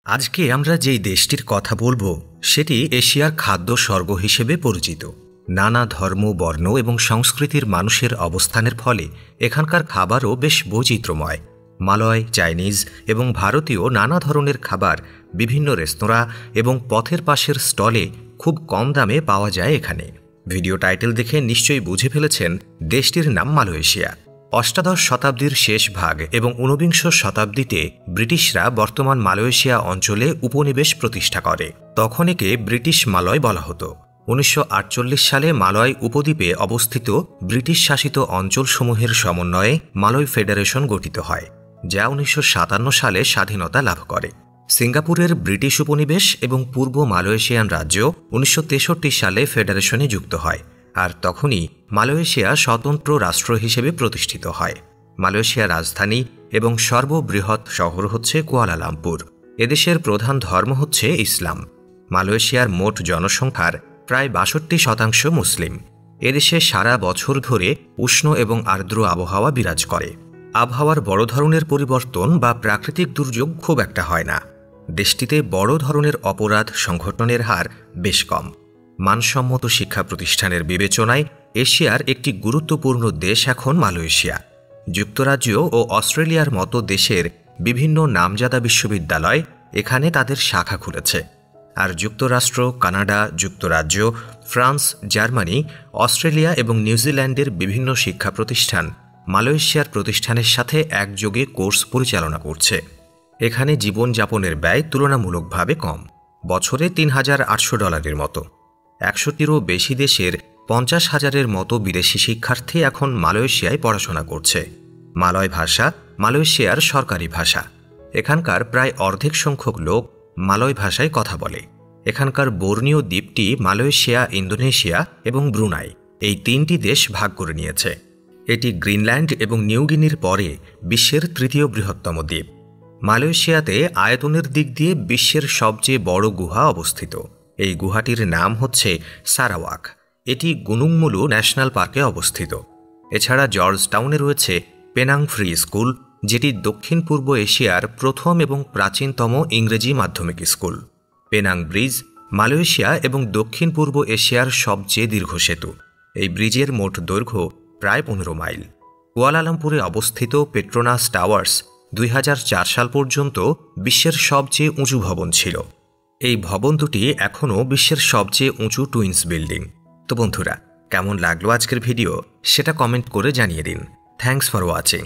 আজকে আমরা যেই দেশটির কথা বলবো সেটি এশিয়ার খাদ্য স্বর্গ হিসেবে পরিচিত। নানা ধর্ম, বর্ণ এবং সংস্কৃতির মানুষের অবস্থানের ফলে এখানকার খাবারও বেশ বৈচিত্র্যময়। মালয়, চাইনিজ এবং ভারতীয় নানা ধরনের খাবার বিভিন্ন রেস্তোরাঁ এবং পথের পাশের স্টলে খুব কম দামে পাওয়া যায় এখানে। ভিডিও টাইটেল দেখে নিশ্চয়ই বুঝে ফেলেছেন দেশটির নাম মালয়েশিয়া। অষ্টাদশ শতাব্দীর শেষ ভাগ এবং ঊনবিংশ শতাব্দীতে ব্রিটিশরা বর্তমান মালয়েশিয়া অঞ্চলে উপনিবেশ প্রতিষ্ঠা করে। তখন একে ব্রিটিশ মালয় বলা হতো। 1948 সালে মালয় উপদ্বীপে অবস্থিত ব্রিটিশ শাসিত অঞ্চলসমূহের সমন্বয়ে মালয় ফেডারেশন গঠিত হয়, যা 1957 সালে স্বাধীনতা লাভ করে। সিঙ্গাপুরের ব্রিটিশ উপনিবেশ এবং পূর্ব মালয়েশিয়ান রাজ্য 1963 সালে ফেডারেশনে যুক্ত হয়, আর তখনই মালয়েশিয়া স্বতন্ত্র রাষ্ট্র হিসেবে প্রতিষ্ঠিত হয়। মালয়েশিয়ার রাজধানী এবং সর্ববৃহৎ শহর হচ্ছে কুয়ালালামপুর। এদেশের প্রধান ধর্ম হচ্ছে ইসলাম। মালয়েশিয়ার মোট জনসংখ্যার প্রায় 62% মুসলিম। এদেশে সারা বছর ধরে উষ্ণ এবং আর্দ্র আবহাওয়া বিরাজ করে। আবহাওয়ার বড় ধরনের পরিবর্তন বা প্রাকৃতিক দুর্যোগ খুব একটা হয় না। দেশটিতে বড় ধরনের অপরাধ সংঘটনের হার বেশ কম। মানসম্মত শিক্ষা প্রতিষ্ঠানের বিবেচনায় এশিয়ার একটি গুরুত্বপূর্ণ দেশ এখন মালয়েশিয়া। যুক্তরাজ্য ও অস্ট্রেলিয়ার মতো দেশের বিভিন্ন নামজাদা বিশ্ববিদ্যালয় এখানে তাদের শাখা খুলেছে। আর যুক্তরাষ্ট্র, কানাডা, যুক্তরাজ্য, ফ্রান্স, জার্মানি, অস্ট্রেলিয়া এবং নিউজিল্যান্ডের বিভিন্ন শিক্ষা প্রতিষ্ঠান মালয়েশিয়ার প্রতিষ্ঠানের সাথে একযোগে কোর্স পরিচালনা করছে। এখানে জীবনযাপনের ব্যয় তুলনামূলকভাবে কম, বছরে $3,800 মতো। 100টিরও বেশি দেশের 50,000-এর মতো বিদেশি শিক্ষার্থী এখন মালয়েশিয়ায় পড়াশোনা করছে। মালয় ভাষা মালয়েশিয়ার সরকারি ভাষা। এখানকার প্রায় অর্ধেক সংখ্যক লোক মালয় ভাষায় কথা বলে। এখানকার বোর্নিও দ্বীপটি মালয়েশিয়া, ইন্দোনেশিয়া এবং ব্রুনাই এই 3টি দেশ ভাগ করে নিয়েছে। এটি গ্রিনল্যান্ড এবং নিউগিনির পরে বিশ্বের 3য় বৃহত্তম দ্বীপ। মালয়েশিয়াতে আয়তনের দিক দিয়ে বিশ্বের সবচেয়ে বড় গুহা অবস্থিত। এই গুহাটির নাম হচ্ছে সারাওয়াক। এটি গুনুংমুলু ন্যাশনাল পার্কে অবস্থিত। এছাড়া জর্জ টাউনে রয়েছে পেনাং ফ্রি স্কুল, যেটি দক্ষিণ পূর্ব এশিয়ার প্রথম এবং প্রাচীনতম ইংরেজি মাধ্যমিক স্কুল। পেনাং ব্রিজ মালয়েশিয়া এবং দক্ষিণ পূর্ব এশিয়ার সবচেয়ে দীর্ঘ সেতু। এই ব্রিজের মোট দৈর্ঘ্য প্রায় 15 মাইল। কুয়ালালামপুরে অবস্থিত পেট্রোনাস টাওয়ার্স 2004 সাল পর্যন্ত বিশ্বের সবচেয়ে উঁচু ভবন ছিল। এই ভবন দুটি এখনও বিশ্বের সবচেয়ে উঁচু টুইন্স বিল্ডিং। তো বন্ধুরা, কেমন লাগলো আজকের ভিডিও সেটা কমেন্ট করে জানিয়ে দিন। Thanks for watching.